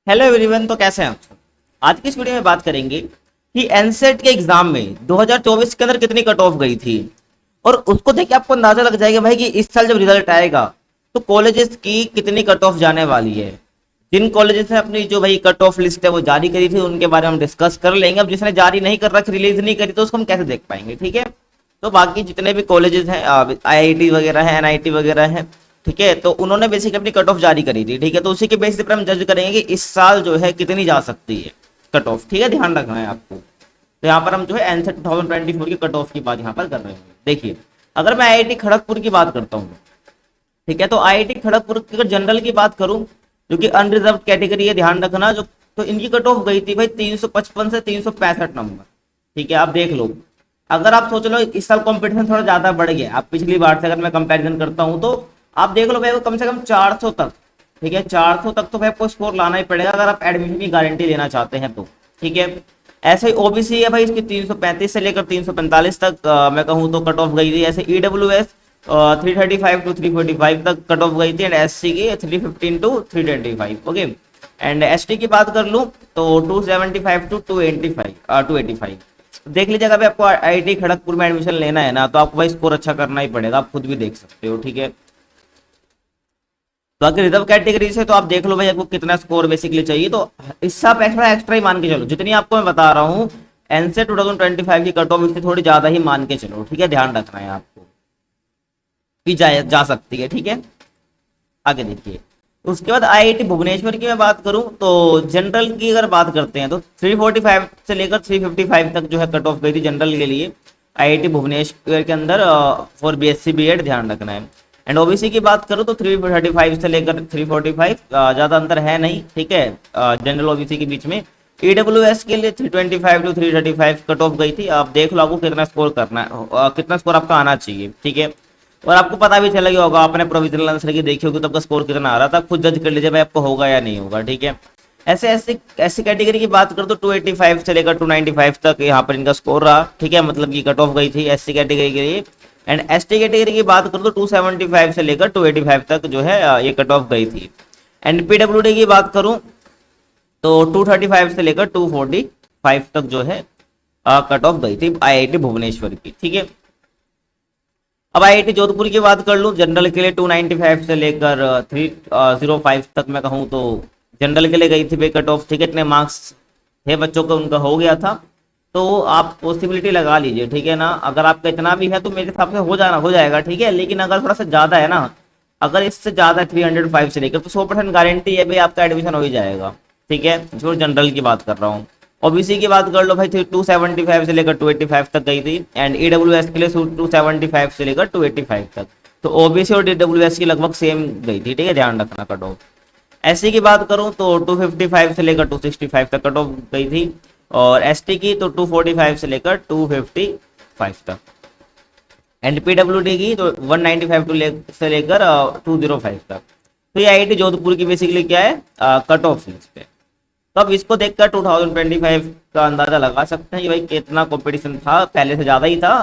Hello everyone. तो कैसे हैं आप सब? आज की इस वीडियो में बात करेंगे कि एनसेट के एग्जाम में 2024 के अंदर कितनी कट ऑफ गई थी। और उसको देख के आपको अंदाजा लग जाएगा भाई कि इस साल जब रिजल्ट आएगा तो कॉलेजेस की कितनी कट ऑफ जाने वाली है। जिन कॉलेजेस ने अपनी जो भाई कट ऑफ लिस्ट है वो जारी करी थी उनके बारे में हम डिस्कस कर लेंगे। अब जिसने जारी नहीं कर रखी, रिलीज नहीं करी, तो उसको हम कैसे देख पाएंगे, ठीक है। तो बाकी जितने भी कॉलेजेस हैं, आईआईटी वगैरह है, एनआईटी वगैरह है, ठीक है, तो उन्होंने बेसिक अपनी कट ऑफ जारी करी थी, ठीक है। तो उसी के बेसिस पर हम जज करेंगे कि इस साल जो है कितनी जा सकती है कट ऑफ, ठीक है। ध्यान रखना है आपको। तो यहाँ पर हम जो है एनसेट 2024 की कट ऑफ की बात यहाँ पर कर रहे हैं। देखिए, अगर मैं आईआईटी खड़गपुर की बात करता हूँ, ठीक है, तो आईआईटी खड़गपुर की अगर जनरल की बात करूं, जो कि अनरिजर्व कैटेगरी है, ध्यान रखना, जो तो इनकी कट ऑफ गई थी भाई 355 से 365 नंबर, ठीक है। आप देख लो, अगर आप सोच लो इस साल कंपटीशन थोड़ा ज्यादा बढ़ गया, आप पिछली बार से अगर मैं कंपैरिजन करता हूं तो आप देख लो भाई वो कम से कम 400 तक, ठीक है, 400 तक तो भाई आपको स्कोर लाना ही पड़ेगा अगर आप एडमिशन की गारंटी लेना चाहते हैं तो, ठीक है। ऐसे ही ओबीसी है भाई, इसकी 335 से लेकर 345 तक मैं कहूँ तो कट ऑफ गई थी। ऐसे ईडब्ल्यूएस 335 टू 345 तक कट ऑफ गई थी। एंड एससी की 315 टू 325, ओके। एंड एसटी की बात कर लूं तो 275 टू 285 देख लीजिएगा। अभी आपको आईआईटी खड़गपुर में एडमिशन लेना है ना, तो आपको भाई स्कोर अच्छा करना ही पड़ेगा, आप खुद भी देख सकते हो, ठीक है। तो अगर रिजर्व कैटेगरी से तो आप देख लो भाई आपको कितना स्कोर बेसिकली चाहिए, तो इससे आप एक्स्ट्रा एक्स्ट्रा ही मान के चलो, जितनी आपको मैं बता रहा हूँ एनसे 2025 की कट ऑफ इससे थोड़ी ज्यादा ही मान के चलो, ठीक है। ध्यान रखना है आपको कि जा सकती है, ठीक है। आगे देखिए, उसके बाद आईआईटी भुवनेश्वर की मैं बात करूं तो जनरल की अगर बात करते हैं तो 345 से लेकर 355 तक जो है कट ऑफ गई थी जनरल के लिए आईआईटी भुवनेश्वर के अंदर फॉर बीएससी बीएड, ध्यान रखना है। एंड ओबीसी की बात करूं तो 335 से लेकर 345 ज्यादा अंतर है नहीं, ठीक है, जनरल ओबीसी के बीच में। ईडब्ल्यूएस के लिए 325 टू 335 कट ऑफ गई थी। आप देख लो आपको कितना स्कोर करना है, कितना स्कोर आपका आना चाहिए, ठीक है। और आपको पता भी चला गया होगा, आपने प्रोविजनल आंसर की देखी होगी तो आपका स्कोर कितना आ रहा था, खुद जज कर लीजिए भाई आपको होगा या नहीं होगा, ठीक है। ऐसे ऐसे ऐसी कैटेगरी की बात करो तो 285 से लेकर 295 तक यहाँ पर इनका स्कोर रहा, ठीक है, मतलब कि कट ऑफ गई थी एससी कैटेगरी के लिए। एंड एसटी कैटेगरी की बात करो तो 275 से लेकर 285 तक जो है ये कट ऑफ गई थी। एंड पीडब्ल्यूडी की बात करूं तो 235 से लेकर 245 तक जो है कट ऑफ गई थी आईआईटी भुवनेश्वर की, ठीक है। अब आईआईटी जोधपुर की बात कर लूँ, जनरल के लिए 295 से लेकर 305 तक मैं कहूँ तो जनरल के लिए गई थी भाई कट ऑफ, ठीक है। इतने मार्क्स थे बच्चों का, उनका हो गया था, तो आप पॉसिबिलिटी लगा लीजिए, ठीक है ना। अगर आपका इतना भी है तो मेरे हिसाब से हो जाएगा, ठीक है। लेकिन अगर थोड़ा सा ज़्यादा है ना, अगर इससे ज़्यादा 305 से लेकर तो 100% गारंटी है भाई आपका एडमिशन हो ही जाएगा, ठीक है। जो जनरल की बात कर रहा हूँ। ओबीसी की बात कर लो भाई, 275 से लेकर 285 तक गई थी। एंड ईडब्ल्यूएस के लिए 275 से लेकर 285 तक, तो ओबीसी और ईडब्ल्यूएस की लगभग सेम गई थी, ठीक है, ध्यान रखना कट ऑफ। एससी की बात करूं तो 255 से लेकर 265 तक कट ऑफ गई थी। और एसटी की तो 245 से लेकर 255 तक। एंड पीडब्ल्यूडी की तो 195 से लेकर 205 तक। तो ये आईआईटी जोधपुर की बेसिकली क्या है, कट ऑफ लिस्ट पे। तो अब इसको देखकर 2025 का अंदाजा लगा सकते हैं कि भाई कितना कंपटीशन था, पहले से ज्यादा ही था।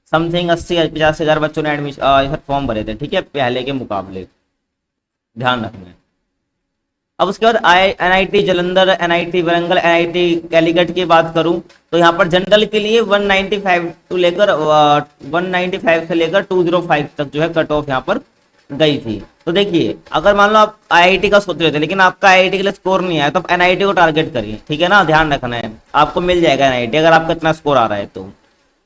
समथिंग 80-85 हजार बच्चों ने एडमिशन फॉर्म भरे थे, ठीक है, पहले के मुकाबले, ध्यान रखना है। अब उसके बाद NIT Jalandhar, NIT Warangal, NIT Calicut की बात करूं तो यहाँ पर जनरल के लिए 195 टू लेकर 195 से लेकर 205 तक जो है कट ऑफ यहाँ पर गई थी। तो देखिए, अगर मान लो आप आईआईटी का सोच रहे थे लेकिन आपका आईआईटी के लिए स्कोर नहीं आया, तो आप एनआईटी को टारगेट करिए, ठीक है ना, ध्यान रखना है, आपको मिल जाएगा एनआईटी अगर आपका इतना स्कोर आ रहा है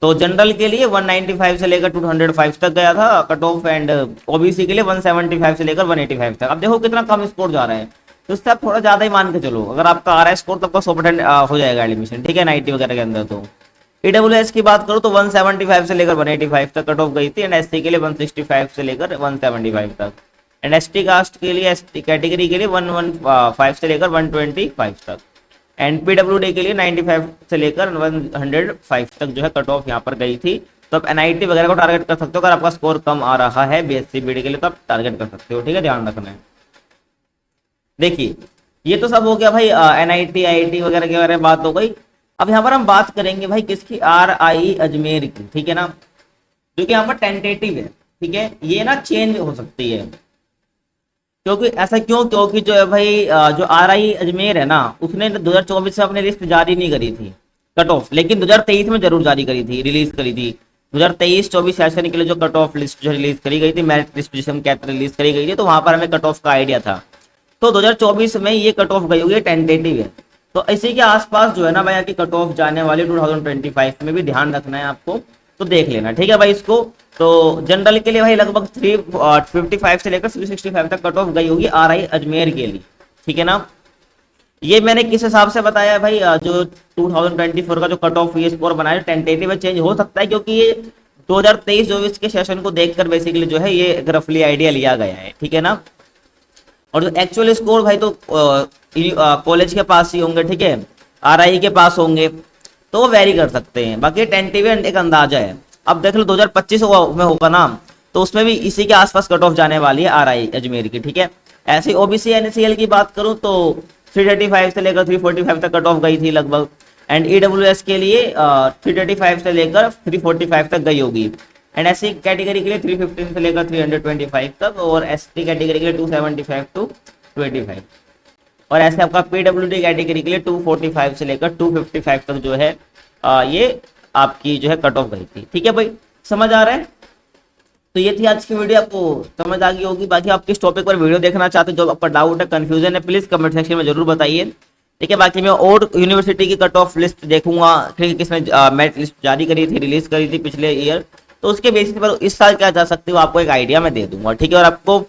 तो जनरल के लिए 195 से लेकर 205 तक गया था कट ऑफ। एंड ओबीसी के लिए 175 से लेकर 185 तक। अब देखो कितना कम स्कोर जा रहा है, तो इससे आप थोड़ा ज्यादा ही मान के चलो, अगर आपका आ रहा है स्कोर तो आपका 100% हो जाएगा एडमिशन, ठीक है, 90 वगैरह के अंदर। तो ईडब्ल्यूएस की बात करो तो 175 से लेकर 185 तक कट ऑफ गई थी। एंड एसटी के लिए 165 से लेकर 175 तक। एंड एसटी कास्ट के लिए, एसटी कैटेगरी के लिए 115 से लेकर 125 तक। एंड पीडब्ल्यूडी के लिए 95 से लेकर 105 तक जो है कट ऑफ यहाँ पर गई थी। तो आप एनआईटी वगैरह को टारगेट कर सकते हो, अगर आपका स्कोर कम आ रहा है बीएससी बीडी के लिए तो आप टारगेट कर सकते हो, ठीक है, ध्यान रखना है। देखिए, ये तो सब हो गया भाई एनआईटी आईआईटी वगैरह के बारे में बात हो गई। अब यहाँ पर हम बात करेंगे भाई किसकी, आर आई अजमेर की, ठीक है ना, जो कि यहाँ पर टेंटेटिव है, ठीक है, ये ना चेंज हो सकती है। क्योंकि ऐसा क्यों, क्योंकि जो है भाई जो RI अजमेर है ना, उसने 2024 से अपनी लिस्ट जारी नहीं करी थी कट ऑफ, लेकिन 2023 में जरूर जारी करी थी, रिलीज करी थी। 2023-24 सेशन के लिए जो कट ऑफ लिस्ट जो रिलीज करी गई थी, मेरिट लिस्ट जिसे हम कहते रिलीज करी गई थी, तो वहां पर हमें कट ऑफ का आइडिया था। तो 2024 में ये कट ऑफ गई हुई है, टेंटेटिव है। तो इसी के आसपास जो है ना भैया की कट ऑफ जाने वाली 2025 में भी ध्यान रखना है आपको, तो देख लेना, ठीक है भाई इसको। तो जनरल के लिए भाई लगभग 355 से लेकर 365 तक कट ऑफ गई होगी RI अजमेर के लिए, ठीक है ना। ये मैंने किस हिसाब से बताया है भाई, जो 2024 का जो कट ऑफ ये स्कोर बनाया टेंटेटिव चेंज हो सकता है, क्योंकि ये 2023-24 के सेशन को देखकर बेसिकली जो है ये रफली आइडिया लिया गया है, ठीक है ना। और जो एक्चुअल स्कोर भाई तो कॉलेज के पास ही होंगे, ठीक है, RI के पास होंगे, तो वो वेरी कर सकते हैं। बाकी टेंटेटिव एक अंदाजा है। अब देख लो 2025 में होगा ना, तो उसमें भी इसी के आसपास कट ऑफ जाने वाली है RI अजमेर की, ठीक है। ऐसे OBC NACL की बात करूं तो 335 से लेकर 345 तक कट ऑफ गई थी लगभग। एंड EWS के लिए 335 से लेकर 345 तक गई होगी। एंड SC कैटेगरी के लिए 315 से लेकर 325 तक, और ST कैटेगरी के लिए 275 to 25। और ऐसे आपका PWD कैटेगरी के लिए 245 से लेकर 255 तक जो है ये आपकी जो है कट ऑफ गई थी, ठीक है भाई, समझ आ रहा है। तो ये थी आज की वीडियो, आपको समझ आ गई होगी। बाकी आप किस टॉपिक पर वीडियो देखना चाहते हो, जो आपका डाउट है, कंफ्यूजन है, प्लीज कमेंट सेक्शन में जरूर बताइए, ठीक है। बाकी मैं और यूनिवर्सिटी की कट ऑफ लिस्ट देखूंगा, ठीक है, किसने मेरिट लिस्ट जारी करी थी, रिलीज करी थी पिछले ईयर, तो उसके बेसिस पर इस साल क्या जा सकती हो आपको एक आइडिया मैं दे दूंगा, ठीक है। और आपको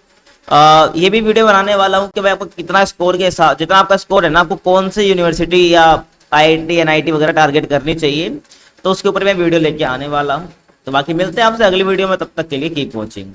ये भी वीडियो बनाने वाला हूँ कि भाई आपको कितना स्कोर के साथ, जितना आपका स्कोर है ना, आपको कौन सी यूनिवर्सिटी या IIT NIT वगैरह टारगेट करनी चाहिए, तो उसके ऊपर मैं वीडियो लेके आने वाला हूँ। तो बाकी मिलते हैं आपसे अगली वीडियो में, तब तक के लिए कीप वॉचिंग।